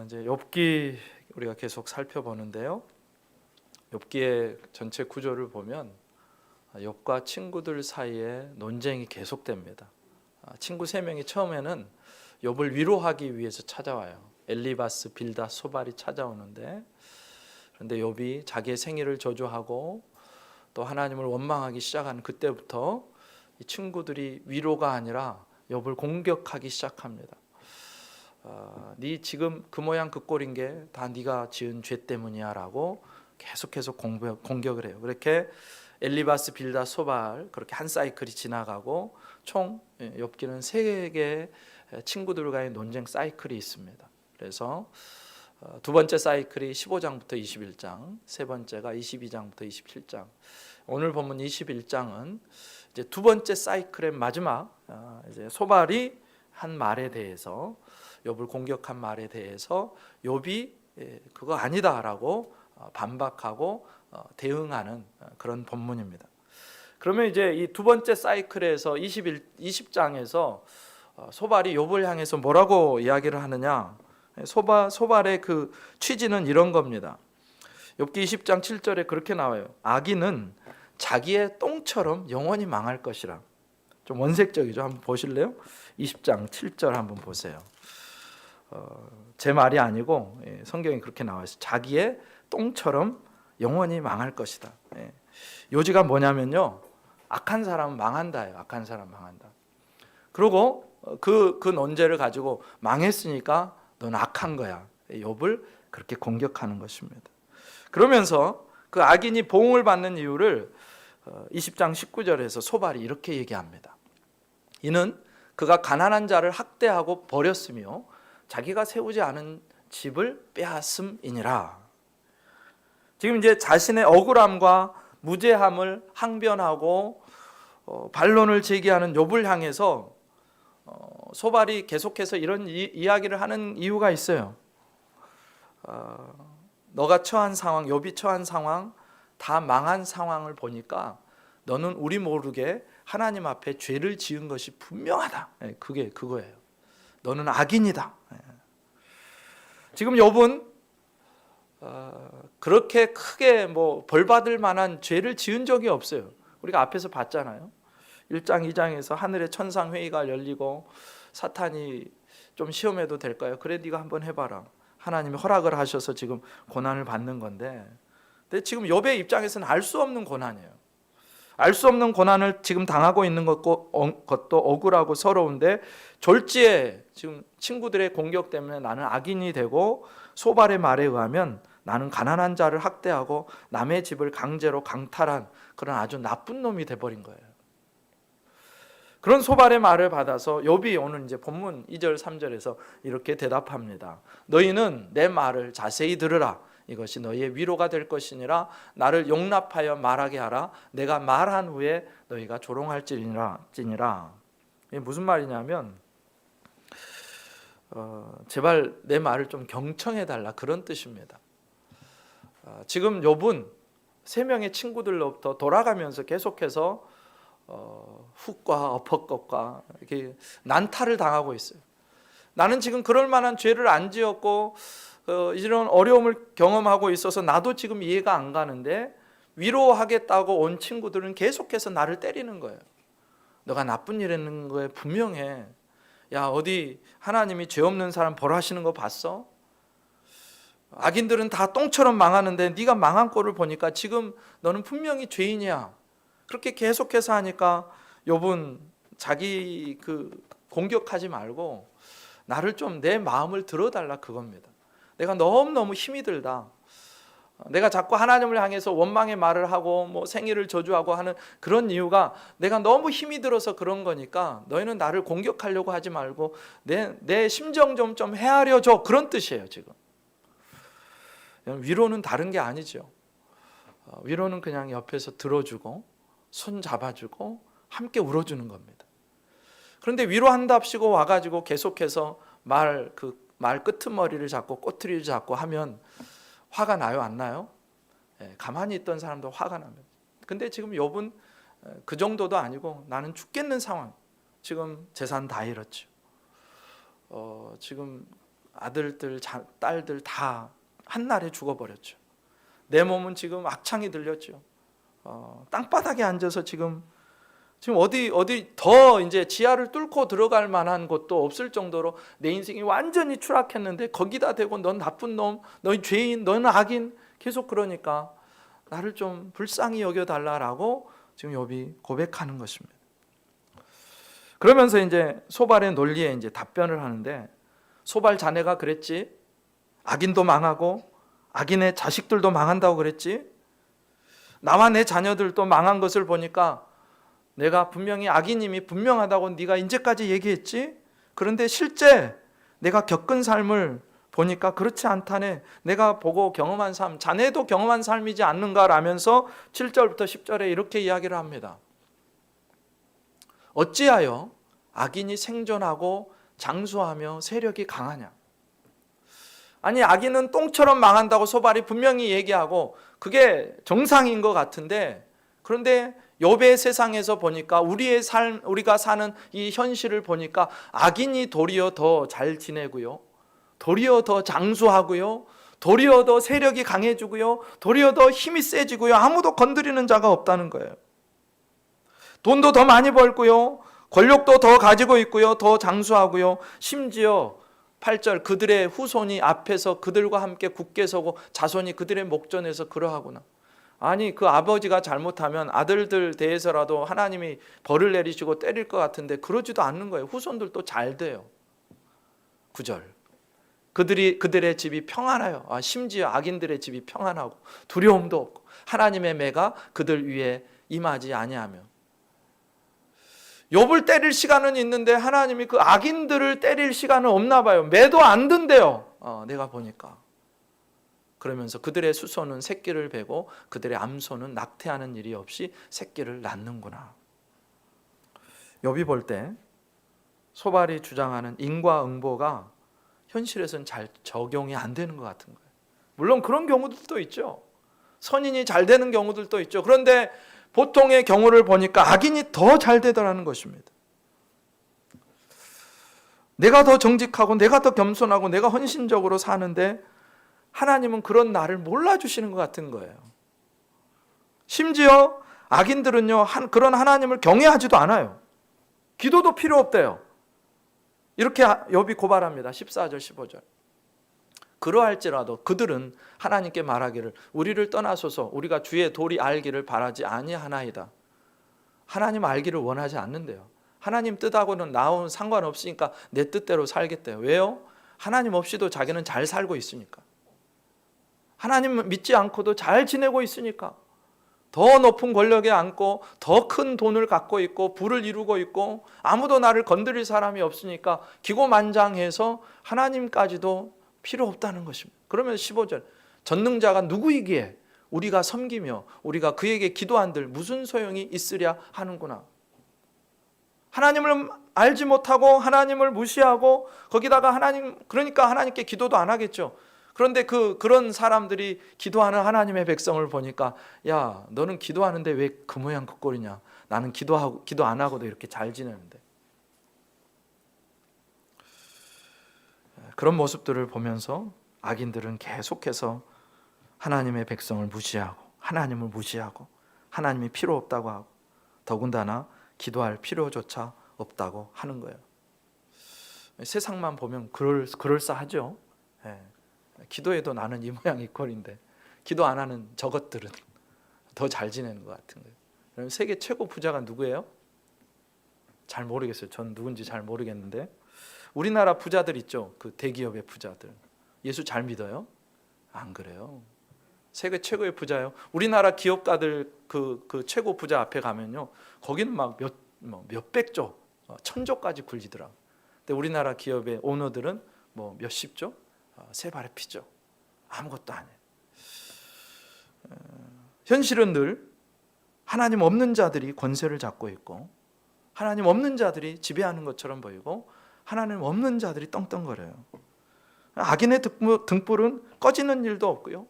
이제 욥기 우리가 계속 살펴보는데요. 욥기의 전체 구조를 보면 욥과 친구들 사이에 논쟁이 계속됩니다. 친구 세 명이 처음에는 욥을 위로하기 위해서 찾아와요. 엘리바스, 빌닷, 소발이 찾아오는데, 그런데 욥이 자기의 생일을 저주하고 또 하나님을 원망하기 시작한 그때부터 이 친구들이 위로가 아니라 욥을 공격하기 시작합니다. 네 지금 그 모양 그 꼴인 게 다 네가 지은 죄 때문이야 라고 계속해서 공격을 해요. 그렇게 엘리바스, 빌닷, 소발 그렇게 한 사이클이 지나가고 총 욥기는 3개의 친구들과의 논쟁 사이클이 있습니다. 그래서 두 번째 사이클이 15장부터 21장, 세 번째가 22장부터 27장. 오늘 본문 21장은 이제 두 번째 사이클의 마지막, 이제 소발이 한 말에 대해서, 욥을 공격한 말에 대해서 욥이 그거 아니다라고 반박하고 대응하는 그런 본문입니다. 그러면 이제 이 두 번째 사이클에서 20장에서 소발이 욥을 향해서 뭐라고 이야기를 하느냐? 소발의 그 취지는 이런 겁니다. 욥기 20장 7절에 그렇게 나와요. 악인은 자기의 똥처럼 영원히 망할 것이라. 좀 원색적이죠. 한번 보실래요? 20장 7절 한번 보세요. 제 말이 아니고 성경이 그렇게 나와 있어요. 자기의 똥처럼 영원히 망할 것이다. 요지가 뭐냐면요, 악한 사람은 망한다예요. 악한 사람 망한다. 그리고 그 논제를 가지고 망했으니까 넌 악한 거야. 욥을 그렇게 공격하는 것입니다. 그러면서 그 악인이 보응을 받는 이유를 20장 19절에서 소발이 이렇게 얘기합니다. 이는 그가 가난한 자를 학대하고 버렸으며 자기가 세우지 않은 집을 빼앗음이니라. 지금 이제 자신의 억울함과 무죄함을 항변하고 반론을 제기하는 욥을 향해서 소발이 계속해서 이런 이야기를 하는 이유가 있어요. 너가 처한 상황, 욥이 처한 상황, 다 망한 상황을 보니까 너는 우리 모르게 하나님 앞에 죄를 지은 것이 분명하다. 그게 그거예요. 너는 악인이다. 지금 욥은 그렇게 크게 벌 받을 만한 죄를 지은 적이 없어요. 우리가 앞에서 봤잖아요. 1장 2장에서 하늘의 천상 회의가 열리고 사탄이 좀 시험해도 될까요? 그래 네가 한번 해봐라. 하나님이 허락을 하셔서 지금 고난을 받는 건데, 근데 지금 욥의 입장에서는 알 수 없는 고난이에요. 알 수 없는 고난을 지금 당하고 있는 것도 억울하고 서러운데, 졸지에 지금 친구들의 공격 때문에 나는 악인이 되고, 소발의 말에 의하면 나는 가난한 자를 학대하고 남의 집을 강제로 강탈한 그런 아주 나쁜 놈이 돼버린 거예요. 그런 소발의 말을 받아서 욥이 오늘 이제 본문 2절 3절에서 이렇게 대답합니다. 너희는 내 말을 자세히 들으라. 이것이 너희의 위로가 될 것이니라. 나를 용납하여 말하게 하라. 내가 말한 후에 너희가 조롱할지니라. 이게 무슨 말이냐면 제발 내 말을 좀 경청해 달라, 그런 뜻입니다. 지금 욥은 3명의 친구들로부터 돌아가면서 계속해서 훅과 어퍼컷과 이렇게 난타를 당하고 있어요. 나는 지금 그럴 만한 죄를 안 지었고 이런 어려움을 경험하고 있어서 나도 지금 이해가 안 가는데, 위로하겠다고 온 친구들은 계속해서 나를 때리는 거예요. 너가 나쁜 일 했는 거에 분명해. 야, 어디 하나님이 죄 없는 사람 벌하시는 거 봤어? 악인들은 다 똥처럼 망하는데 네가 망한 꼴을 보니까 지금 너는 분명히 죄인이야. 그렇게 계속해서 하니까 욥은 자기 공격하지 말고 나를 좀, 내 마음을 들어달라, 그겁니다. 내가 너무너무 힘이 들다. 내가 자꾸 하나님을 향해서 원망의 말을 하고 생일을 저주하고 하는 그런 이유가 내가 너무 힘이 들어서 그런 거니까 너희는 나를 공격하려고 하지 말고 내 심정 좀 헤아려 줘, 그런 뜻이에요. 지금 위로는 다른 게 아니죠. 위로는 그냥 옆에서 들어주고 손 잡아주고 함께 울어주는 겁니다. 그런데 위로한답시고 와가지고 계속해서 말 끄트머리를 잡고 꼬투리를 잡고 하면 화가 나요, 안 나요? 가만히 있던 사람도 화가 납니다. 근데 지금 욥은 그 정도도 아니고 나는 죽겠는 상황. 지금 재산 다 잃었죠. 지금 아들들, 딸들 다 한날에 죽어버렸죠. 내 몸은 지금 악창이 들렸죠. 땅바닥에 앉아서 지금 어디 더 이제 지하를 뚫고 들어갈 만한 곳도 없을 정도로 내 인생이 완전히 추락했는데 거기다 대고 넌 나쁜 놈, 너 죄인, 너는 악인 계속 그러니까 나를 좀 불쌍히 여겨달라라고 지금 욥이 고백하는 것입니다. 그러면서 이제 소발의 논리에 이제 답변을 하는데, 소발 자네가 그랬지, 악인도 망하고 악인의 자식들도 망한다고 그랬지, 나와 내 자녀들도 망한 것을 보니까 내가 분명히 악인임이 분명하다고 네가 이제까지 얘기했지, 그런데 실제 내가 겪은 삶을 보니까 그렇지 않다네. 내가 보고 경험한 삶, 자네도 경험한 삶이지 않는가 라면서 7절부터 10절에 이렇게 이야기를 합니다. 어찌하여 악인이 생존하고 장수하며 세력이 강하냐. 아니, 악인은 똥처럼 망한다고 소발이 분명히 얘기하고 그게 정상인 것 같은데, 그런데 욥의 세상에서 보니까 우리의 삶, 우리가 사는 이 현실을 보니까 악인이 도리어 더 잘 지내고요, 도리어 더 장수하고요, 도리어 더 세력이 강해지고요, 도리어 더 힘이 세지고요, 아무도 건드리는 자가 없다는 거예요. 돈도 더 많이 벌고요, 권력도 더 가지고 있고요, 더 장수하고요, 심지어 8절 그들의 후손이 앞에서 그들과 함께 굳게 서고 자손이 그들의 목전에서 그러하구나. 아니, 그 아버지가 잘못하면 아들들 대해서라도 하나님이 벌을 내리시고 때릴 것 같은데 그러지도 않는 거예요. 후손들도 잘 돼요. 9절 그들의 집이 평안하여, 심지어 악인들의 집이 평안하고 두려움도 없고 하나님의 매가 그들 위에 임하지 아니하며. 욥을 때릴 시간은 있는데 하나님이 그 악인들을 때릴 시간은 없나 봐요. 매도 안 든대요. 내가 보니까. 그러면서 그들의 수소는 새끼를 베고 그들의 암소는 낙태하는 일이 없이 새끼를 낳는구나. 욥이 볼 때 소발이 주장하는 인과응보가 현실에서는 잘 적용이 안 되는 것 같은 거예요. 물론 그런 경우들도 있죠. 선인이 잘 되는 경우들도 있죠. 그런데 보통의 경우를 보니까 악인이 더 잘 되더라는 것입니다. 내가 더 정직하고 내가 더 겸손하고 내가 헌신적으로 사는데 하나님은 그런 나를 몰라주시는 것 같은 거예요. 심지어 악인들은요, 그런 하나님을 경외하지도 않아요. 기도도 필요 없대요. 이렇게 욥이 고발합니다. 14절 15절. 그러할지라도 그들은 하나님께 말하기를 우리를 떠나소서 우리가 주의 도리 알기를 바라지 아니하나이다. 하나님 알기를 원하지 않는데요. 하나님 뜻하고는 나온 상관없으니까 내 뜻대로 살겠대요. 왜요? 하나님 없이도 자기는 잘 살고 있으니까. 하나님 믿지 않고도 잘 지내고 있으니까. 더 높은 권력에 앉고 더 큰 돈을 갖고 있고 부를 이루고 있고 아무도 나를 건드릴 사람이 없으니까 기고만장해서 하나님까지도 필요 없다는 것입니다. 그러면 15절 전능자가 누구이기에 우리가 섬기며 우리가 그에게 기도한들 무슨 소용이 있으랴 하는구나. 하나님을 알지 못하고 하나님을 무시하고 거기다가 그러니까 하나님께 기도도 안 하겠죠. 그런데 그런 사람들이 기도하는 하나님의 백성을 보니까 야, 너는 기도하는데 왜 그 모양 그 꼴이냐. 나는 기도 안 하고도 이렇게 잘 지내는데. 그런 모습들을 보면서 악인들은 계속해서 하나님의 백성을 무시하고 하나님을 무시하고 하나님이 필요 없다고 하고 더군다나 기도할 필요조차 없다고 하는 거예요. 세상만 보면 그럴싸하죠. 기도해도 나는 이 모양 이 꼴인데 기도 안 하는 저것들은 더 잘 지내는 것 같은 거예요. 그럼 세계 최고 부자가 누구예요? 잘 모르겠어요. 전 누군지 잘 모르겠는데 우리나라 부자들 있죠. 그 대기업의 부자들. 예수 잘 믿어요? 안 그래요. 세계 최고의 부자요. 우리나라 기업가들 그 최고 부자 앞에 가면요. 거기는 막 몇백조, 천조까지 굴리더라. 근데 우리나라 기업의 오너들은 뭐 몇십조, 세 발의 피죠. 아무것도 안 해요. 현실은 늘 하나님 없는 자들이 권세를 잡고 있고 하나님 없는 자들이 지배하는 것처럼 보이고 하나님 없는 자들이 떵떵거려요. 악인의 등불은 꺼지는 일도 없고요.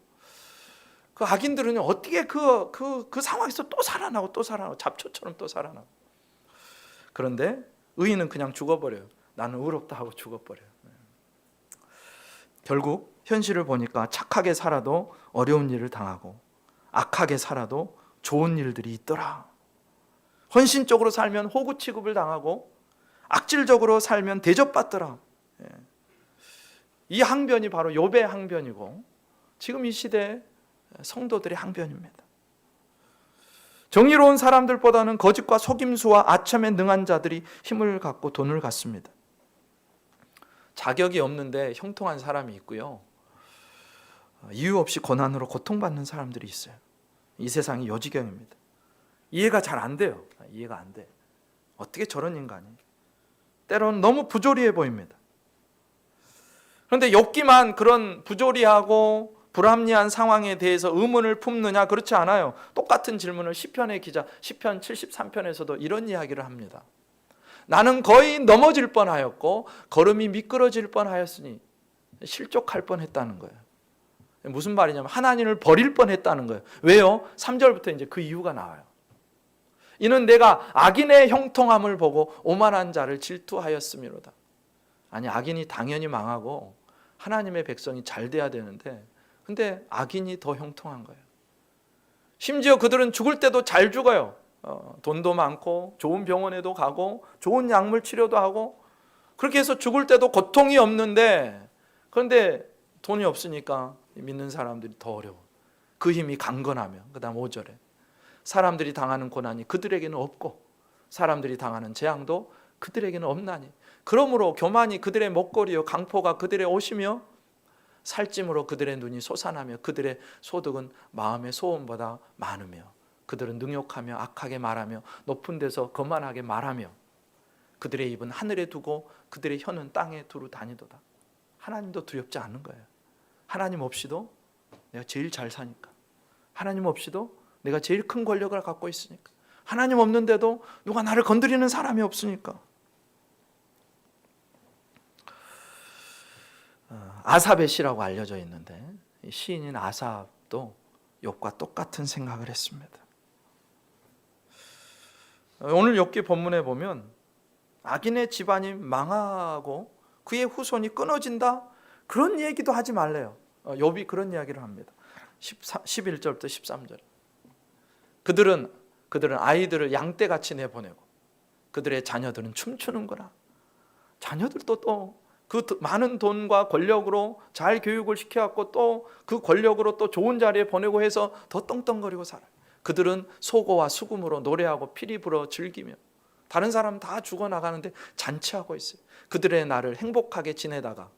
그 악인들은 어떻게 그 상황에서 또 살아나고 잡초처럼 또 살아나고. 그런데 의인은 그냥 죽어버려요. 나는 의롭다 하고 죽어버려요. 결국 현실을 보니까 착하게 살아도 어려운 일을 당하고 악하게 살아도 좋은 일들이 있더라. 헌신적으로 살면 호구 취급을 당하고 악질적으로 살면 대접받더라. 이 항변이 바로 욥의 항변이고 지금 이 시대의 성도들의 항변입니다. 정의로운 사람들보다는 거짓과 속임수와 아첨에 능한 자들이 힘을 갖고 돈을 갖습니다. 자격이 없는데 형통한 사람이 있고요, 이유 없이 고난으로 고통받는 사람들이 있어요. 이 세상이 요지경입니다. 이해가 잘 안 돼요. 이해가 안 돼. 어떻게 저런 인간이? 때로는 너무 부조리해 보입니다. 그런데 욥기만 그런 부조리하고 불합리한 상황에 대해서 의문을 품느냐? 그렇지 않아요. 똑같은 질문을 시편의 기자 시편 73편에서도 이런 이야기를 합니다. 나는 거의 넘어질 뻔하였고 걸음이 미끄러질 뻔하였으니 실족할 뻔했다는 거예요. 무슨 말이냐면 하나님을 버릴 뻔했다는 거예요. 왜요? 3절부터 이제 그 이유가 나와요. 이는 내가 악인의 형통함을 보고 오만한 자를 질투하였음이로다. 아니, 악인이 당연히 망하고 하나님의 백성이 잘 돼야 되는데 근데 악인이 더 형통한 거예요. 심지어 그들은 죽을 때도 잘 죽어요. 돈도 많고 좋은 병원에도 가고 좋은 약물 치료도 하고 그렇게 해서 죽을 때도 고통이 없는데, 그런데 돈이 없으니까 믿는 사람들이 더 어려워. 그 힘이 강건하며, 그 다음 5절에 사람들이 당하는 고난이 그들에게는 없고 사람들이 당하는 재앙도 그들에게는 없나니 그러므로 교만이 그들의 목걸이요 강포가 그들의 옷이며 살찜으로 그들의 눈이 솟아나며 그들의 소득은 마음의 소원보다 많으며 그들은 능욕하며 악하게 말하며 높은 데서 거만하게 말하며 그들의 입은 하늘에 두고 그들의 혀는 땅에 두루 다니도다. 하나님도 두렵지 않는 거예요. 하나님 없이도 내가 제일 잘 사니까, 하나님 없이도 내가 제일 큰 권력을 갖고 있으니까, 하나님 없는데도 누가 나를 건드리는 사람이 없으니까. 아삽의 시라고 알려져 있는데 시인인 아삽도 욥과 똑같은 생각을 했습니다. 오늘 욥기 본문에 보면 악인의 집안이 망하고 그의 후손이 끊어진다, 그런 얘기도 하지 말래요. 욥이 그런 이야기를 합니다. 11절부터 13절. 그들은 아이들을 양떼같이 내보내고 그들의 자녀들은 춤추는구나. 자녀들도 또 그 많은 돈과 권력으로 잘 교육을 시켜갖고 또 그 권력으로 또 좋은 자리에 보내고 해서 더 떵떵거리고 살아요. 그들은 소고와 수금으로 노래하고 피리 불어 즐기며 다른 사람 다 죽어나가는데 잔치하고 있어요. 그들의 날을 행복하게 지내다가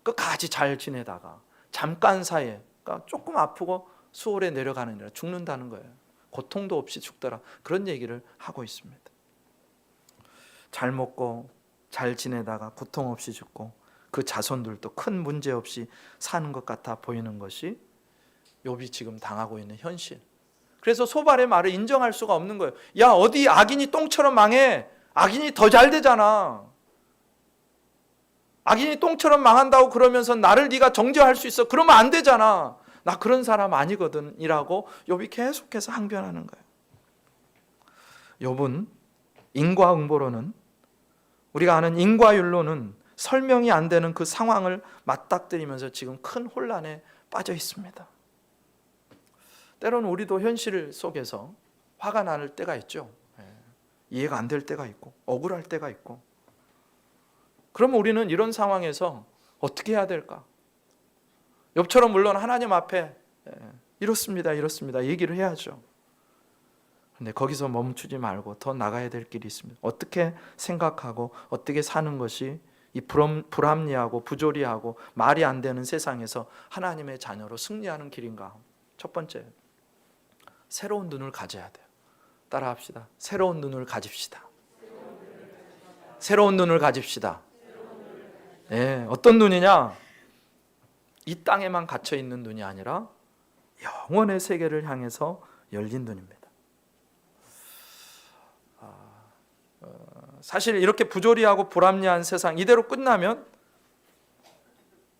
끝까지 잘 지내다가 잠깐 사이에, 그러니까 조금 아프고 수월에 내려가느니라 죽는다는 거예요. 고통도 없이 죽더라, 그런 얘기를 하고 있습니다. 잘 먹고 잘 지내다가 고통 없이 죽고 그 자손들도 큰 문제 없이 사는 것 같아 보이는 것이 욥이 지금 당하고 있는 현실. 그래서 소발의 말을 인정할 수가 없는 거예요. 야, 어디 악인이 똥처럼 망해? 악인이 더 잘 되잖아. 악인이 똥처럼 망한다고 그러면서 나를 네가 정죄할 수 있어? 그러면 안 되잖아. 나 그런 사람 아니거든 이라고 욥이 계속해서 항변하는 거예요. 욥은 인과응보로는, 우리가 아는 인과율로는 설명이 안 되는 그 상황을 맞닥뜨리면서 지금 큰 혼란에 빠져 있습니다. 때로는 우리도 현실 속에서 화가 날 때가 있죠. 이해가 안 될 때가 있고 억울할 때가 있고. 그러면 우리는 이런 상황에서 어떻게 해야 될까? 욥처럼 물론 하나님 앞에 이렇습니다 얘기를 해야죠. 근데 거기서 멈추지 말고 더 나가야 될 길이 있습니다. 어떻게 생각하고 어떻게 사는 것이 이 불합리하고 부조리하고 말이 안 되는 세상에서 하나님의 자녀로 승리하는 길인가? 첫 번째, 새로운 눈을 가져야 돼요. 따라합시다. 새로운 눈을 가집시다. 새로운 눈을 가집시다. 네, 어떤 눈이냐? 이 땅에만 갇혀 있는 눈이 아니라 영원의 세계를 향해서 열린 눈입니다. 사실 이렇게 부조리하고 불합리한 세상 이대로 끝나면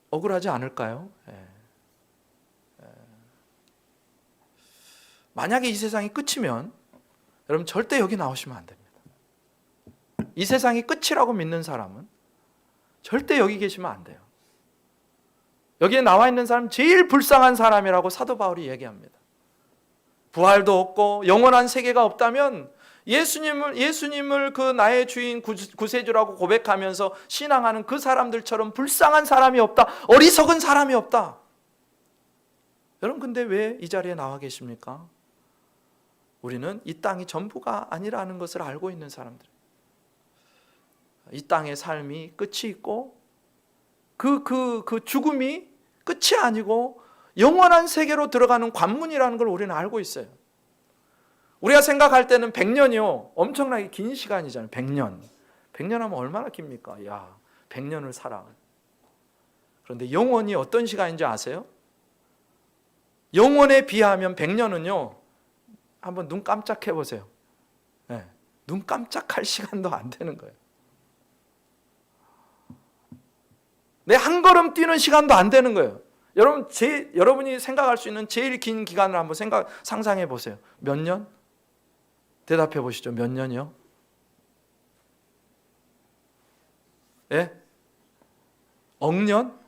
억울하지 않을까요? 만약에 이 세상이 끝이면 여러분 절대 여기 나오시면 안 됩니다. 이 세상이 끝이라고 믿는 사람은 절대 여기 계시면 안 돼요. 여기에 나와 있는 사람 제일 불쌍한 사람이라고 사도 바울이 얘기합니다. 부활도 없고 영원한 세계가 없다면 예수님을 그 나의 주인 구세주라고 고백하면서 신앙하는 그 사람들처럼 불쌍한 사람이 없다. 어리석은 사람이 없다. 여러분, 근데 왜 이 자리에 나와 계십니까? 우리는 이 땅이 전부가 아니라는 것을 알고 있는 사람들. 이 땅의 삶이 끝이 있고 그 죽음이 끝이 아니고 영원한 세계로 들어가는 관문이라는 걸 우리는 알고 있어요. 우리가 생각할 때는 100년이요 엄청나게 긴 시간이잖아요. 100년 하면 얼마나 깁니까? 야, 100년을 살아. 그런데 영원이 어떤 시간인지 아세요? 영원에 비하면 100년은요, 한번 눈 깜짝해 보세요. 네, 눈 깜짝할 시간도 안 되는 거예요. 내 한 걸음 뛰는 시간도 안 되는 거예요. 여러분이 생각할 수 있는 제일 긴 기간을 한번 상상해 보세요. 몇 년? 대답해 보시죠. 몇 년이요? 예? 억년?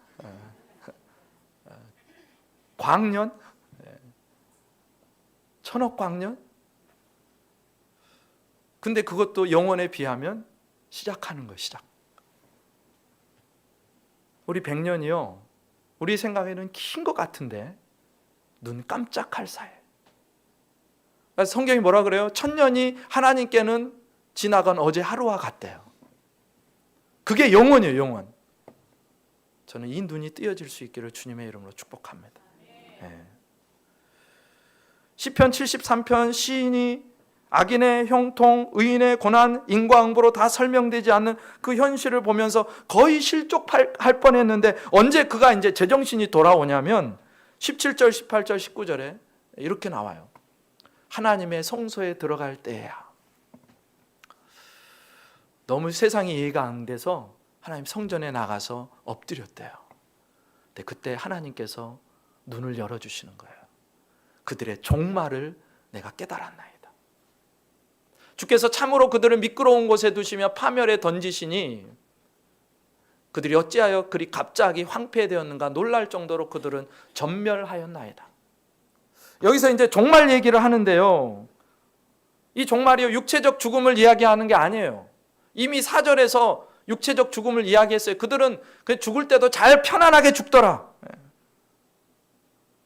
광년? 천억 광년? 근데 그것도 영원에 비하면 시작하는 거예요. 시작. 우리 100년이요 우리 생각에는 긴 것 같은데 눈 깜짝할 사이. 성경이 뭐라 그래요? 1000년이 하나님께는 지나간 어제 하루와 같대요. 그게 영원이에요. 영원. 저는 이 눈이 띄어질 수 있기를 주님의 이름으로 축복합니다. 네. 시편 73편 시인이 악인의 형통, 의인의 고난, 인과응보로 다 설명되지 않는 그 현실을 보면서 거의 실족할 뻔했는데 언제 그가 이제 제정신이 돌아오냐면 17절, 18절, 19절에 이렇게 나와요. 하나님의 성소에 들어갈 때야. 너무 세상이 이해가 안 돼서 하나님 성전에 나가서 엎드렸대요. 근데 그때 하나님께서 눈을 열어주시는 거예요. 그들의 종말을 내가 깨달았나이다. 주께서 참으로 그들을 미끄러운 곳에 두시며 파멸에 던지시니 그들이 어찌하여 그리 갑자기 황폐되었는가 놀랄 정도로 그들은 전멸하였나이다. 여기서 이제 종말 얘기를 하는데요, 이 종말이요 육체적 죽음을 이야기하는 게 아니에요. 이미 4절에서 육체적 죽음을 이야기했어요. 그들은 죽을 때도 잘 편안하게 죽더라.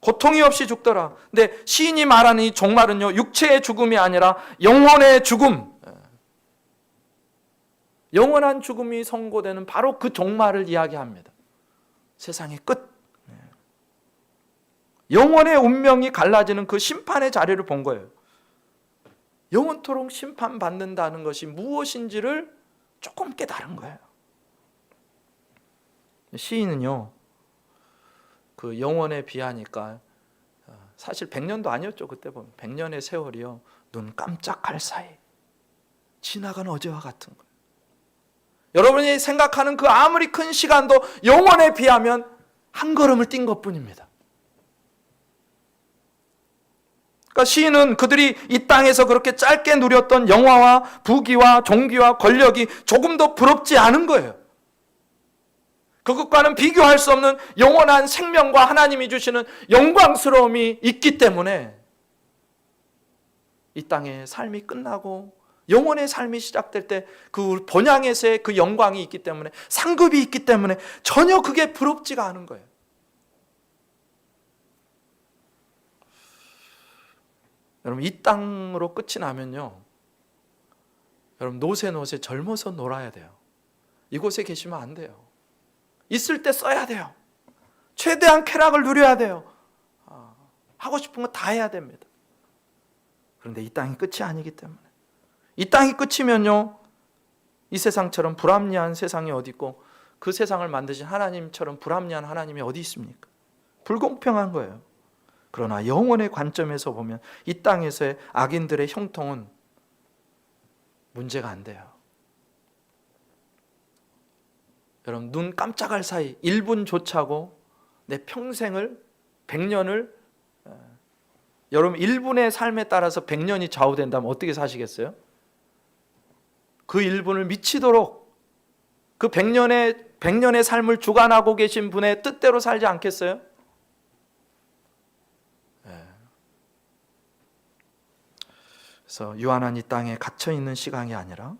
고통이 없이 죽더라. 근데 시인이 말하는 이 종말은요 육체의 죽음이 아니라 영혼의 죽음, 영원한 죽음이 선고되는 바로 그 종말을 이야기합니다. 세상의 끝, 영혼의 운명이 갈라지는 그 심판의 자리를 본 거예요. 영원토록 심판받는다는 것이 무엇인지를 조금 깨달은 거예요. 시인은요 그 영원에 비하니까 사실 100년도 아니었죠. 그때 보면 100년의 세월이요 눈 깜짝할 사이 지나간 어제와 같은 거예요. 여러분이 생각하는 그 아무리 큰 시간도 영원에 비하면 한 걸음을 뛴 것뿐입니다. 그러니까 시인은 그들이 이 땅에서 그렇게 짧게 누렸던 영화와 부귀와 종기와 권력이 조금 더 부럽지 않은 거예요. 그것과는 비교할 수 없는 영원한 생명과 하나님이 주시는 영광스러움이 있기 때문에 이 땅의 삶이 끝나고 영혼의 삶이 시작될 때 그 본향에서의 그 영광이 있기 때문에, 상급이 있기 때문에 전혀 그게 부럽지가 않은 거예요. 여러분 이 땅으로 끝이 나면요 여러분 노세 젊어서 놀아야 돼요. 이곳에 계시면 안 돼요. 있을 때 써야 돼요. 최대한 쾌락을 누려야 돼요. 하고 싶은 거 다 해야 됩니다. 그런데 이 땅이 끝이 아니기 때문에, 이 땅이 끝이면요 이 세상처럼 불합리한 세상이 어디 있고 그 세상을 만드신 하나님처럼 불합리한 하나님이 어디 있습니까? 불공평한 거예요. 그러나 영혼의 관점에서 보면 이 땅에서의 악인들의 형통은 문제가 안 돼요. 여러분 눈 깜짝할 사이 1분조차고 내 평생을 100년을 여러분 1분의 삶에 따라서 100년이 좌우된다면 어떻게 사시겠어요? 그 1분을 미치도록 그 100년의 삶을 주관하고 계신 분의 뜻대로 살지 않겠어요? 그래서 유한한 이 땅에 갇혀 있는 시간이 아니라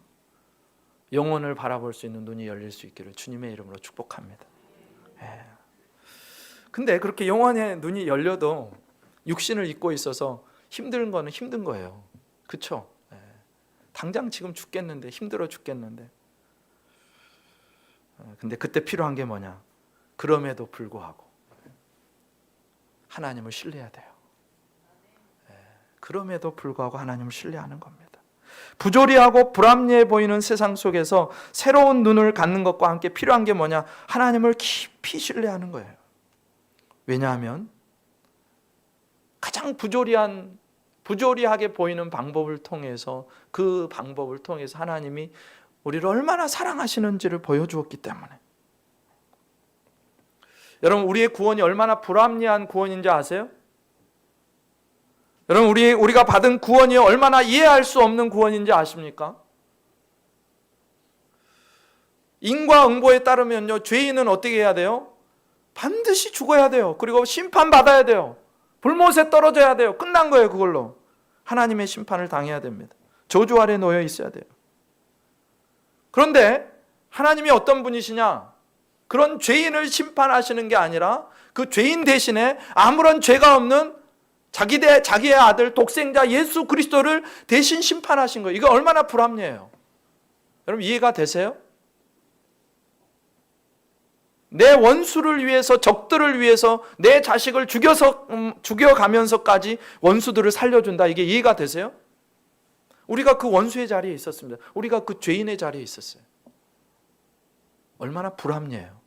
영혼을 바라볼 수 있는 눈이 열릴 수 있기를 주님의 이름으로 축복합니다. 근데 그렇게 영혼의 눈이 열려도 육신을 입고 있어서 힘든 거는 힘든 거예요. 그렇죠? 당장 지금 죽겠는데, 힘들어 죽겠는데. 근데 그때 필요한 게 뭐냐? 그럼에도 불구하고 하나님을 신뢰해야 돼요. 그럼에도 불구하고 하나님을 신뢰하는 겁니다. 부조리하고 불합리해 보이는 세상 속에서 새로운 눈을 갖는 것과 함께 필요한 게 뭐냐? 하나님을 깊이 신뢰하는 거예요. 왜냐하면 가장 부조리하게 보이는 방법을 통해서, 그 방법을 통해서 하나님이 우리를 얼마나 사랑하시는지를 보여주었기 때문에. 여러분, 우리의 구원이 얼마나 불합리한 구원인지 아세요? 여러분, 우리가 받은 구원이 얼마나 이해할 수 없는 구원인지 아십니까? 인과응보에 따르면요, 죄인은 어떻게 해야 돼요? 반드시 죽어야 돼요. 그리고 심판받아야 돼요. 불못에 떨어져야 돼요. 끝난 거예요. 그걸로 하나님의 심판을 당해야 됩니다. 저주 아래 놓여 있어야 돼요. 그런데 하나님이 어떤 분이시냐? 그런 죄인을 심판하시는 게 아니라 그 죄인 대신에 아무런 죄가 없는 자기의 아들 독생자 예수 그리스도를 대신 심판하신 거예요. 이거 얼마나 불합리해요. 여러분, 이해가 되세요? 내 원수를 위해서, 적들을 위해서 내 자식을 죽여가면서까지 원수들을 살려준다. 이게 이해가 되세요? 우리가 그 원수의 자리에 있었습니다. 우리가 그 죄인의 자리에 있었어요. 얼마나 불합리해요.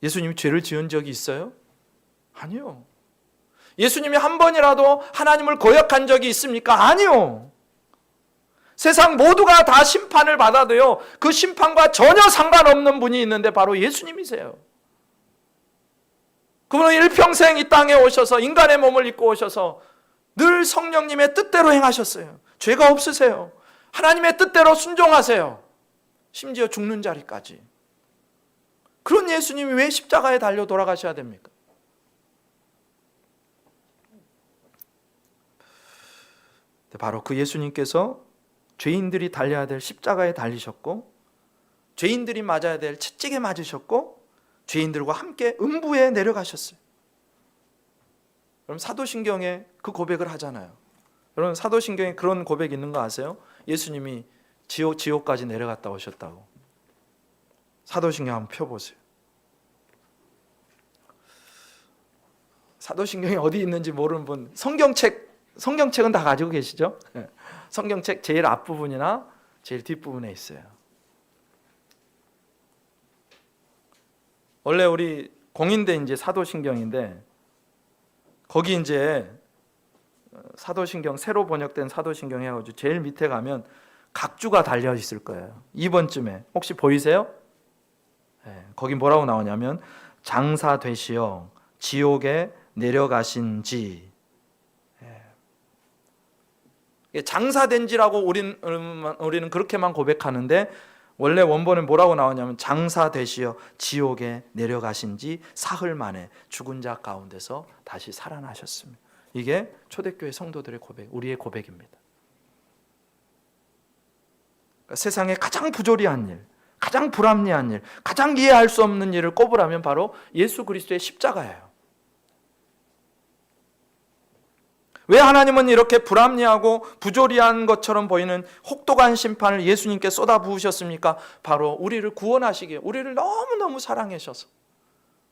예수님이 죄를 지은 적이 있어요? 아니요. 예수님이 한 번이라도 하나님을 거역한 적이 있습니까? 아니요. 세상 모두가 다 심판을 받아도요, 그 심판과 전혀 상관없는 분이 있는데 바로 예수님이세요. 그분은 일평생 이 땅에 오셔서 인간의 몸을 입고 오셔서 늘 성령님의 뜻대로 행하셨어요. 죄가 없으세요. 하나님의 뜻대로 순종하세요. 심지어 죽는 자리까지. 그런 예수님이 왜 십자가에 달려 돌아가셔야 됩니까? 바로 그 예수님께서 죄인들이 달려야 될 십자가에 달리셨고, 죄인들이 맞아야 될 채찍에 맞으셨고, 죄인들과 함께 음부에 내려가셨어요. 여러분, 사도신경에 그 고백을 하잖아요. 여러분, 사도신경에 그런 고백 있는 거 아세요? 예수님이 지옥까지 내려갔다 오셨다고. 사도신경 한번 펴보세요. 사도신경이 어디 있는지 모르는 분, 성경책은 다 가지고 계시죠? 성경책 제일 앞부분이나 제일 뒷부분에 있어요. 원래 우리 공인대 이제 사도신경인데, 거기 이제 사도신경, 새로 번역된 사도신경 해가지고 제일 밑에 가면 각주가 달려 있을 거예요. 2번쯤에 혹시 보이세요? 거기 뭐라고 나오냐면 장사 되시어 지옥에 내려가신지. 장사된지라고 우리는 그렇게만 고백하는데, 원래 원본은 뭐라고 나오냐면 장사되시어 지옥에 내려가신지 사흘 만에 죽은 자 가운데서 다시 살아나셨습니다. 이게 초대교회 성도들의 고백, 우리의 고백입니다. 그러니까 세상에 가장 부조리한 일, 가장 불합리한 일, 가장 이해할 수 없는 일을 꼽으라면 바로 예수 그리스도의 십자가예요. 왜 하나님은 이렇게 불합리하고 부조리한 것처럼 보이는 혹독한 심판을 예수님께 쏟아부으셨습니까? 바로 우리를 구원하시기에, 우리를 너무너무 사랑하셔서,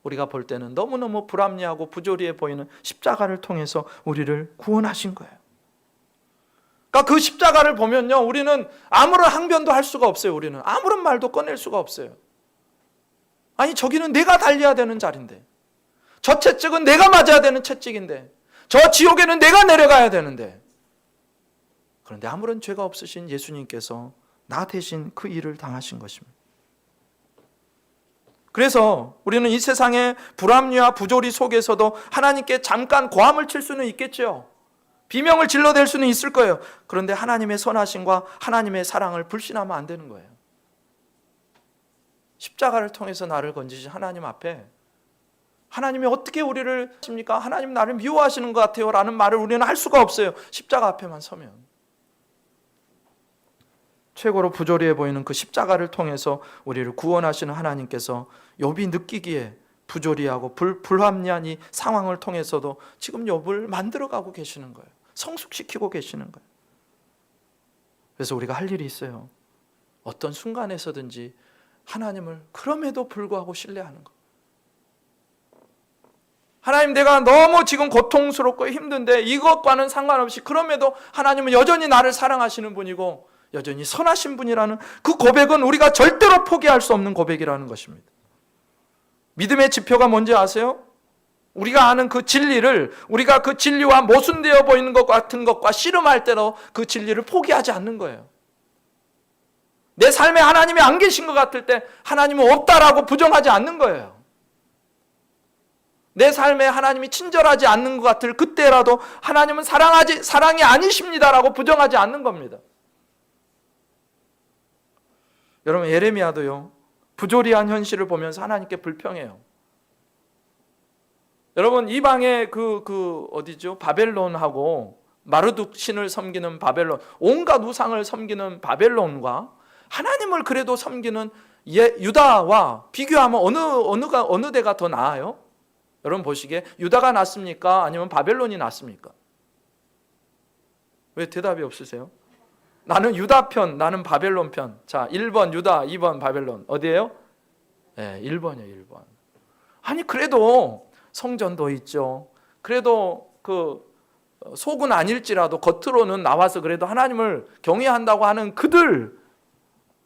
우리가 볼 때는 너무너무 불합리하고 부조리해 보이는 십자가를 통해서 우리를 구원하신 거예요. 그러니까 그 십자가를 보면요, 우리는 아무런 항변도 할 수가 없어요. 우리는 아무런 말도 꺼낼 수가 없어요. 아니, 저기는 내가 달려야 되는 자리인데, 저 채찍은 내가 맞아야 되는 채찍인데, 저 지옥에는 내가 내려가야 되는데, 그런데 아무런 죄가 없으신 예수님께서 나 대신 그 일을 당하신 것입니다. 그래서 우리는 이 세상의 불합리와 부조리 속에서도 하나님께 잠깐 고함을 칠 수는 있겠죠. 비명을 질러댈 수는 있을 거예요. 그런데 하나님의 선하심과 하나님의 사랑을 불신하면 안 되는 거예요. 십자가를 통해서 나를 건지신 하나님 앞에 하나님이 어떻게 우리를 하십니까? 하나님 나를 미워하시는 것 같아요 라는 말을 우리는 할 수가 없어요. 십자가 앞에만 서면. 최고로 부조리해 보이는 그 십자가를 통해서 우리를 구원하시는 하나님께서 욥이 느끼기에 부조리하고 불합리한 이 상황을 통해서도 지금 욥을 만들어가고 계시는 거예요. 성숙시키고 계시는 거예요. 그래서 우리가 할 일이 있어요. 어떤 순간에서든지 하나님을 그럼에도 불구하고 신뢰하는 것. 하나님, 내가 너무 지금 고통스럽고 힘든데 이것과는 상관없이 그럼에도 하나님은 여전히 나를 사랑하시는 분이고 여전히 선하신 분이라는 그 고백은 우리가 절대로 포기할 수 없는 고백이라는 것입니다. 믿음의 지표가 뭔지 아세요? 우리가 아는 그 진리를, 우리가 그 진리와 모순되어 보이는 것 같은 것과 씨름할 때로 그 진리를 포기하지 않는 거예요. 내 삶에 하나님이 안 계신 것 같을 때 하나님은 없다라고 부정하지 않는 거예요. 내 삶에 하나님이 친절하지 않는 것 같을 그때라도 하나님은 사랑이 아니십니다라고 부정하지 않는 겁니다. 여러분, 예레미야도요, 부조리한 현실을 보면서 하나님께 불평해요. 여러분, 이방의 어디죠? 바벨론하고 마르둑 신을 섬기는 바벨론, 온갖 우상을 섬기는 바벨론과 하나님을 그래도 섬기는 유다와 비교하면 어느 데가 더 나아요? 여러분 보시기에 유다가 낫습니까? 아니면 바벨론이 낫습니까? 왜 대답이 없으세요? 나는 유다 편, 나는 바벨론 편. 자, 1번 유다, 2번 바벨론. 어디예요? 네, 1번이에요, 1번. 아니, 그래도 성전도 있죠. 그래도 그 속은 아닐지라도 겉으로는 나와서 그래도 하나님을 경외한다고 하는 그들.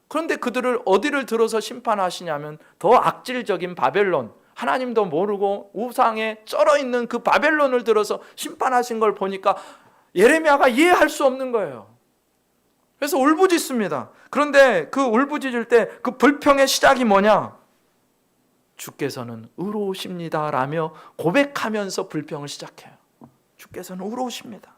그런데 그들을 어디를 들어서 심판하시냐면 더 악질적인 바벨론, 하나님도 모르고 우상에 쩔어 있는 그 바벨론을 들어서 심판하신 걸 보니까 예레미야가 이해할 수 없는 거예요. 그래서 울부짖습니다. 그런데 그 울부짖을 때 그 불평의 시작이 뭐냐? 주께서는 의로우십니다 라며 고백하면서 불평을 시작해요. 주께서는 의로우십니다.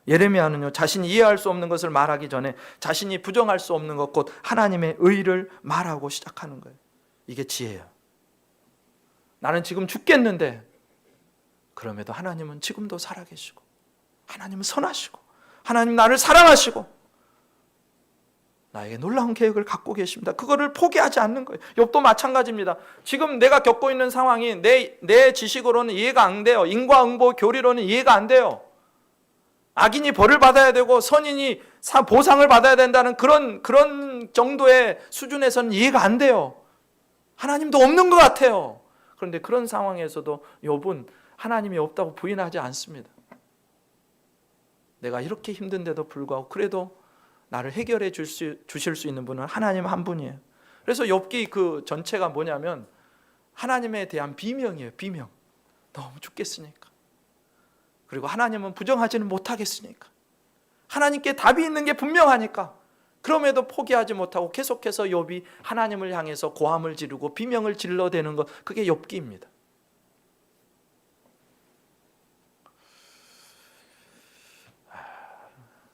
예레미야는요, 자신이 이해할 수 없는 것을 말하기 전에 자신이 부정할 수 없는 것, 곧 하나님의 의를 말하고 시작하는 거예요. 이게 지혜예요. 나는 지금 죽겠는데 그럼에도 하나님은 지금도 살아계시고 하나님은 선하시고 하나님 나를 사랑하시고 나에게 놀라운 계획을 갖고 계십니다. 그거를 포기하지 않는 거예요. 욥도 마찬가지입니다. 지금 내가 겪고 있는 상황이 내 지식으로는 이해가 안 돼요. 인과응보 교리로는 이해가 안 돼요. 악인이 벌을 받아야 되고 선인이 보상을 받아야 된다는 그런 정도의 수준에서는 이해가 안 돼요. 하나님도 없는 것 같아요. 그런데 그런 상황에서도 욥은 하나님이 없다고 부인하지 않습니다. 내가 이렇게 힘든데도 불구하고 그래도 나를 해결해 주실 수 있는 분은 하나님 한 분이에요. 그래서 욥기 그 전체가 뭐냐면 하나님에 대한 비명이에요. 비명. 너무 죽겠으니까. 그리고 하나님은 부정하지는 못하겠으니까. 하나님께 답이 있는 게 분명하니까. 그럼에도 포기하지 못하고 계속해서 욥이 하나님을 향해서 고함을 지르고 비명을 질러대는 것, 그게 욥기입니다.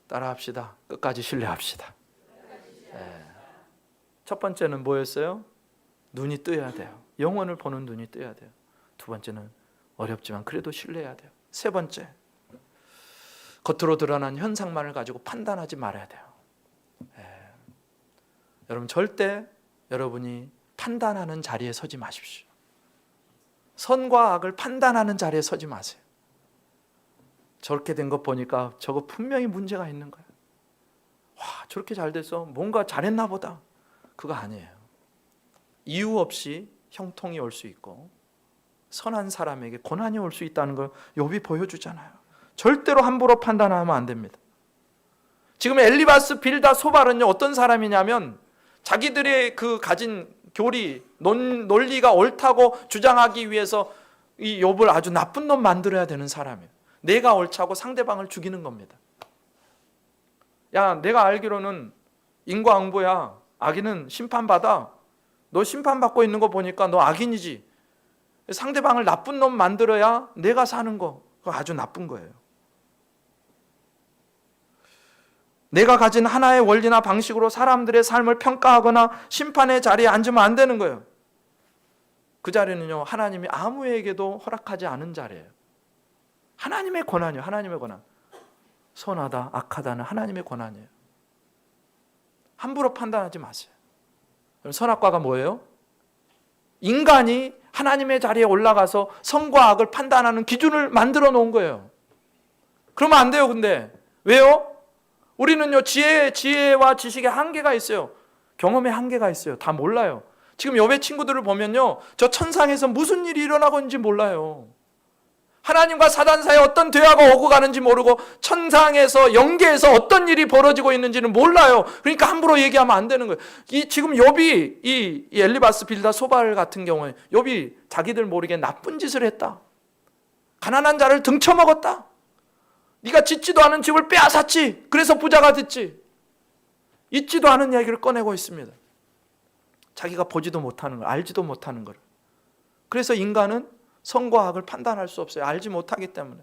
따라합시다. 끝까지 신뢰합시다. 네. 첫 번째는 뭐였어요? 눈이 뜨여야 돼요. 영혼을 보는 눈이 뜨여야 돼요. 두 번째는 어렵지만 그래도 신뢰해야 돼요. 세 번째, 겉으로 드러난 현상만을 가지고 판단하지 말아야 돼요. 여러분, 절대 여러분이 판단하는 자리에 서지 마십시오. 선과 악을 판단하는 자리에 서지 마세요. 저렇게 된 것 보니까 저거 분명히 문제가 있는 거예요. 와, 저렇게 잘 돼서 뭔가 잘했나 보다. 그거 아니에요. 이유 없이 형통이 올 수 있고 선한 사람에게 고난이 올 수 있다는 걸 욥이 보여주잖아요. 절대로 함부로 판단하면 안 됩니다. 지금 엘리바스, 빌다, 소발은요, 어떤 사람이냐면 자기들의 그 가진 교리, 논리가 옳다고 주장하기 위해서 이 욥을 아주 나쁜 놈 만들어야 되는 사람이에요. 내가 옳다고 상대방을 죽이는 겁니다. 야, 내가 알기로는 인과응보야. 악인은 심판받아. 너 심판받고 있는 거 보니까 너 악인이지. 상대방을 나쁜 놈 만들어야 내가 사는 거. 그거 아주 나쁜 거예요. 내가 가진 하나의 원리나 방식으로 사람들의 삶을 평가하거나 심판의 자리에 앉으면 안 되는 거예요. 그 자리는요, 하나님이 아무에게도 허락하지 않은 자리예요. 하나님의 권한이에요. 하나님의 권한. 선하다, 악하다는 하나님의 권한이에요. 함부로 판단하지 마세요. 선악과가 뭐예요? 인간이 하나님의 자리에 올라가서 선과 악을 판단하는 기준을 만들어 놓은 거예요. 그러면 안 돼요. 근데 왜요? 우리는요, 지혜와 지식의 한계가 있어요. 경험의 한계가 있어요. 다 몰라요. 지금 욥의 친구들을 보면요, 저 천상에서 무슨 일이 일어나고 있는지 몰라요. 하나님과 사단 사이에 어떤 대화가 오고 가는지 모르고 천상에서 영계에서 어떤 일이 벌어지고 있는지는 몰라요. 그러니까 함부로 얘기하면 안 되는 거예요. 지금 욥이 이 엘리바스 빌다 소발 같은 경우에 욥이 자기들 모르게 나쁜 짓을 했다. 가난한 자를 등쳐먹었다. 네가 짓지도 않은 집을 빼앗았지. 그래서 부자가 됐지. 있지도 않은 이야기를 꺼내고 있습니다. 자기가 보지도 못하는 걸, 알지도 못하는 걸. 그래서 인간은 선과 악을 판단할 수 없어요. 알지 못하기 때문에.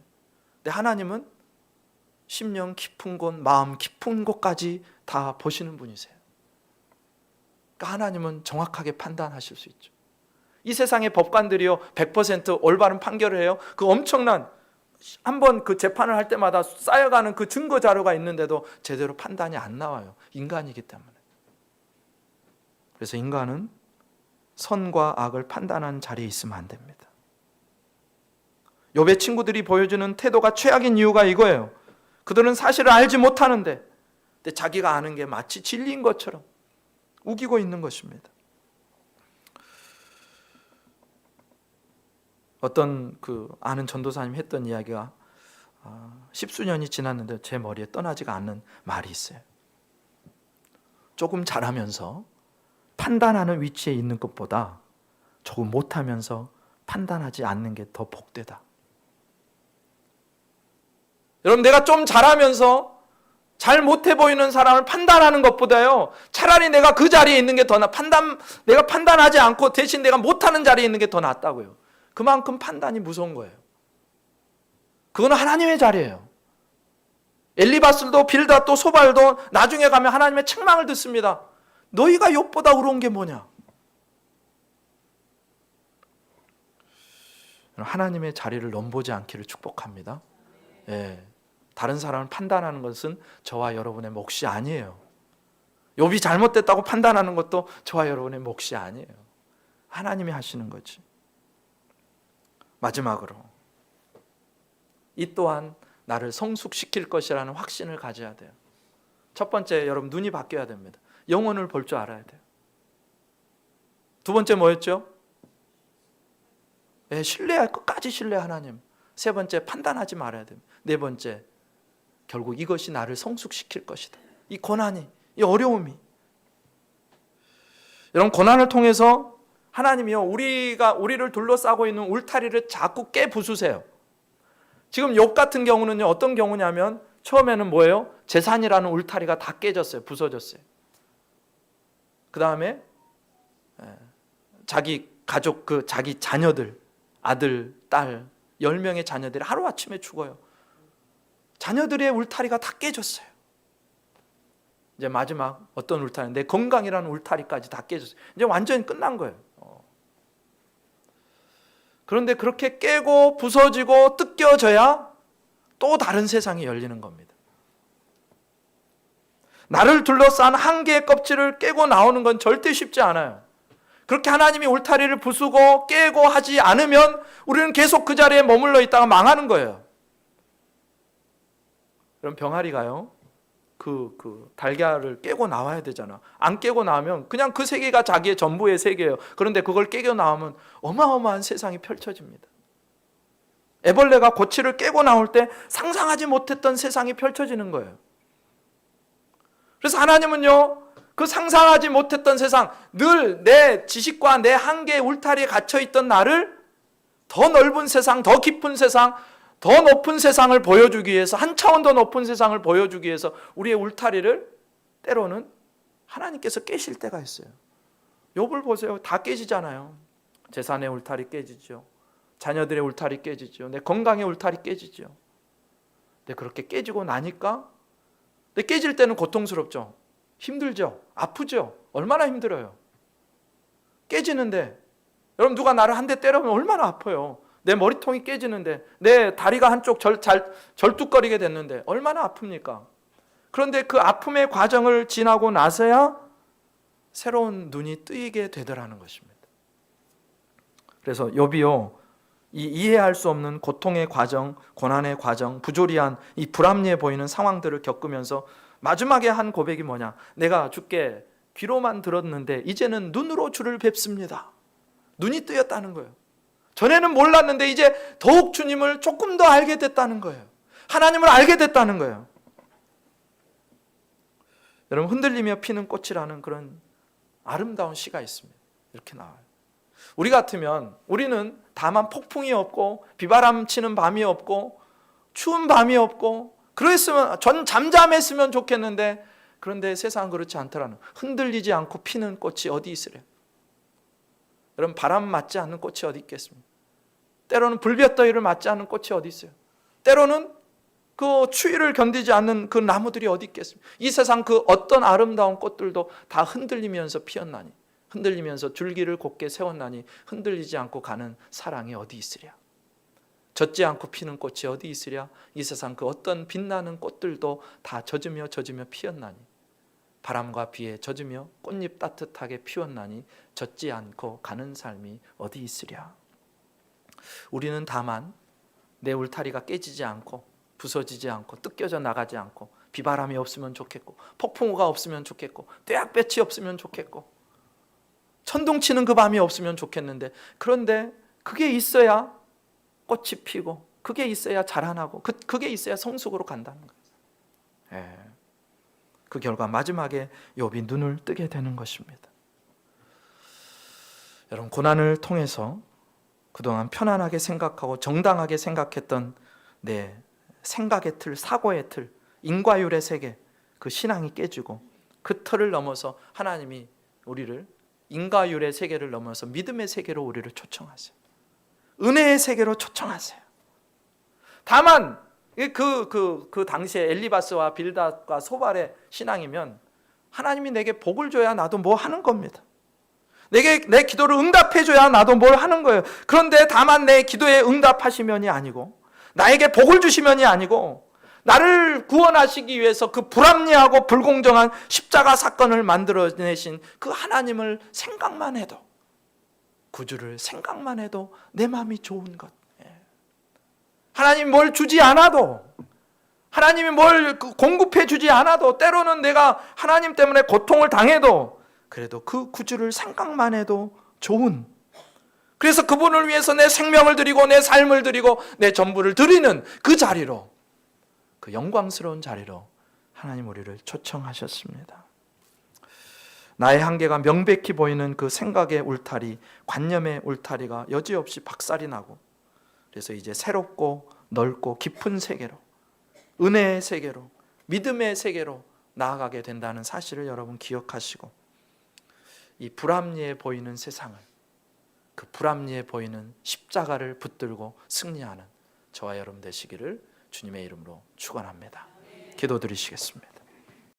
근데 하나님은 심령 깊은 곳, 마음 깊은 곳까지 다 보시는 분이세요. 그러니까 하나님은 정확하게 판단하실 수 있죠. 이 세상의 법관들이요, 100% 올바른 판결을 해요. 그 엄청난, 한번 그 재판을 할 때마다 쌓여가는 그 증거 자료가 있는데도 제대로 판단이 안 나와요. 인간이기 때문에. 그래서 인간은 선과 악을 판단하는 자리에 있으면 안 됩니다. 욥의 친구들이 보여주는 태도가 최악인 이유가 이거예요. 그들은 사실을 알지 못하는데, 근데 자기가 아는 게 마치 진리인 것처럼 우기고 있는 것입니다. 어떤 그 아는 전도사님이 했던 이야기가 10수년이 지났는데 제 머리에 떠나지가 않는 말이 있어요. 조금 잘하면서 판단하는 위치에 있는 것보다 조금 못하면서 판단하지 않는 게 더 복되다. 여러분, 내가 좀 잘하면서 잘 못해 보이는 사람을 판단하는 것보다요, 차라리 내가 그 자리에 있는 게 더 내가 판단하지 않고 대신 내가 못하는 자리에 있는 게 더 낫다고요. 그만큼 판단이 무서운 거예요. 그거는 하나님의 자리예요. 엘리바스도 빌닷도 소발도 나중에 가면 하나님의 책망을 듣습니다. 너희가 욥보다 의로운 게 뭐냐? 하나님의 자리를 넘보지 않기를 축복합니다. 예, 다른 사람을 판단하는 것은 저와 여러분의 몫이 아니에요. 욥이 잘못됐다고 판단하는 것도 저와 여러분의 몫이 아니에요. 하나님이 하시는 거지. 마지막으로, 이 또한 나를 성숙시킬 것이라는 확신을 가져야 돼요. 첫 번째, 여러분 눈이 바뀌어야 됩니다. 영혼을 볼 줄 알아야 돼요. 두 번째 뭐였죠? 신뢰할 끝까지 신뢰 하나님. 세 번째, 판단하지 말아야 됩니다. 네 번째, 결국 이것이 나를 성숙시킬 것이다. 이 고난이, 이 어려움이. 여러분, 고난을 통해서 하나님이요, 우리를 둘러싸고 있는 울타리를 자꾸 깨부수세요. 지금 욥 같은 경우는요, 어떤 경우냐면 처음에는 뭐예요? 재산이라는 울타리가 다 깨졌어요. 부서졌어요. 그 다음에 자기 가족, 자기 자녀들, 아들, 딸 10명의 자녀들이 하루아침에 죽어요. 자녀들의 울타리가 다 깨졌어요. 이제 마지막 어떤 울타리? 내 건강이라는 울타리까지 다 깨졌어요. 이제 완전히 끝난 거예요. 그런데 그렇게 깨고 부서지고 뜯겨져야 또 다른 세상이 열리는 겁니다. 나를 둘러싼 한계의 껍질을 깨고 나오는 건 절대 쉽지 않아요. 그렇게 하나님이 울타리를 부수고 깨고 하지 않으면 우리는 계속 그 자리에 머물러 있다가 망하는 거예요. 그럼 병아리가요, 그 달걀을 깨고 나와야 되잖아. 안 깨고 나오면 그냥 그 세계가 자기의 전부의 세계예요. 그런데 그걸 깨고 나오면 어마어마한 세상이 펼쳐집니다. 애벌레가 고치를 깨고 나올 때 상상하지 못했던 세상이 펼쳐지는 거예요. 그래서 하나님은요, 그 상상하지 못했던 세상, 늘 내 지식과 내 한계의 울타리에 갇혀있던 나를 더 넓은 세상, 더 깊은 세상, 더 높은 세상을 보여주기 위해서, 한 차원 더 높은 세상을 보여주기 위해서 우리의 울타리를 때로는 하나님께서 깨실 때가 있어요. 욥을 보세요. 다 깨지잖아요. 재산의 울타리 깨지죠. 자녀들의 울타리 깨지죠. 내 건강의 울타리 깨지죠. 근데 그렇게 깨지고 나니까 근데 깨질 때는 고통스럽죠. 힘들죠. 아프죠. 얼마나 힘들어요. 깨지는데 여러분 누가 나를 한 대 때리면 얼마나 아파요. 내 머리통이 깨지는데 내 다리가 한쪽 절뚝거리게 됐는데 얼마나 아픕니까? 그런데 그 아픔의 과정을 지나고 나서야 새로운 눈이 뜨이게 되더라는 것입니다. 그래서 욥이요, 이 이해할 수 없는 고통의 과정, 고난의 과정, 부조리한 이 불합리해 보이는 상황들을 겪으면서 마지막에 한 고백이 뭐냐? 내가 주께 귀로만 들었는데 이제는 눈으로 주를 뵙습니다. 눈이 뜨였다는 거예요. 전에는 몰랐는데 이제 더욱 주님을 조금 더 알게 됐다는 거예요. 하나님을 알게 됐다는 거예요. 여러분, 흔들리며 피는 꽃이라는 그런 아름다운 시가 있습니다. 이렇게 나와요. 우리 같으면 우리는 다만 폭풍이 없고 비바람 치는 밤이 없고 추운 밤이 없고 그랬으면 전 잠잠했으면 좋겠는데, 그런데 세상은 그렇지 않더라는, 흔들리지 않고 피는 꽃이 어디 있으래? 여러분, 바람 맞지 않는 꽃이 어디 있겠습니까? 때로는 불볕더위를 맞지 않는 꽃이 어디 있어요? 때로는 그 추위를 견디지 않는 그 나무들이 어디 있겠습니까? 이 세상 그 어떤 아름다운 꽃들도 다 흔들리면서 피었나니, 흔들리면서 줄기를 곧게 세웠나니 흔들리지 않고 가는 사랑이 어디 있으랴? 젖지 않고 피는 꽃이 어디 있으랴? 이 세상 그 어떤 빛나는 꽃들도 다 젖으며 피었나니, 바람과 비에 젖으며 꽃잎 따뜻하게 피웠나니 젖지 않고 가는 삶이 어디 있으랴? 우리는 다만 내 울타리가 깨지지 않고 부서지지 않고 뜯겨져 나가지 않고 비바람이 없으면 좋겠고 폭풍우가 없으면 좋겠고 떼약볕이 없으면 좋겠고 천둥치는 그 밤이 없으면 좋겠는데, 그런데 그게 있어야 꽃이 피고 그게 있어야 자라나고 그게 있어야 성숙으로 간다는 거예요. 그 결과 마지막에 욥이 눈을 뜨게 되는 것입니다. 여러분, 고난을 통해서 그동안 편안하게 생각하고 정당하게 생각했던 내 생각의 틀, 사고의 틀, 인과율의 세계, 그 신앙이 깨지고 그 틀을 넘어서 하나님이 우리를 인과율의 세계를 넘어서 믿음의 세계로 우리를 초청하세요. 은혜의 세계로 초청하세요. 다만 그 당시에 엘리바스와 빌닷과 소발의 신앙이면 하나님이 내게 복을 줘야 나도 뭐 하는 겁니다. 내 기도를 응답해 줘야 나도 뭘 하는 거예요. 그런데 다만 내 기도에 응답하시면이 아니고 나에게 복을 주시면이 아니고 나를 구원하시기 위해서 그 불합리하고 불공정한 십자가 사건을 만들어내신 그 하나님을 생각만 해도, 구주를 생각만 해도 내 마음이 좋은 것. 하나님이 뭘 주지 않아도, 하나님이 뭘 공급해 주지 않아도, 때로는 내가 하나님 때문에 고통을 당해도 그래도 그 구주를 생각만 해도 좋은, 그래서 그분을 위해서 내 생명을 드리고 내 삶을 드리고 내 전부를 드리는 그 자리로, 그 영광스러운 자리로 하나님 우리를 초청하셨습니다. 나의 한계가 명백히 보이는 그 생각의 울타리, 관념의 울타리가 여지없이 박살이 나고, 그래서 이제 새롭고 넓고 깊은 세계로, 은혜의 세계로, 믿음의 세계로 나아가게 된다는 사실을 여러분 기억하시고, 이 불합리해 보이는 세상을, 그 불합리해 보이는 십자가를 붙들고 승리하는 저와 여러분 되시기를 주님의 이름으로 축원합니다. 기도드리시겠습니다.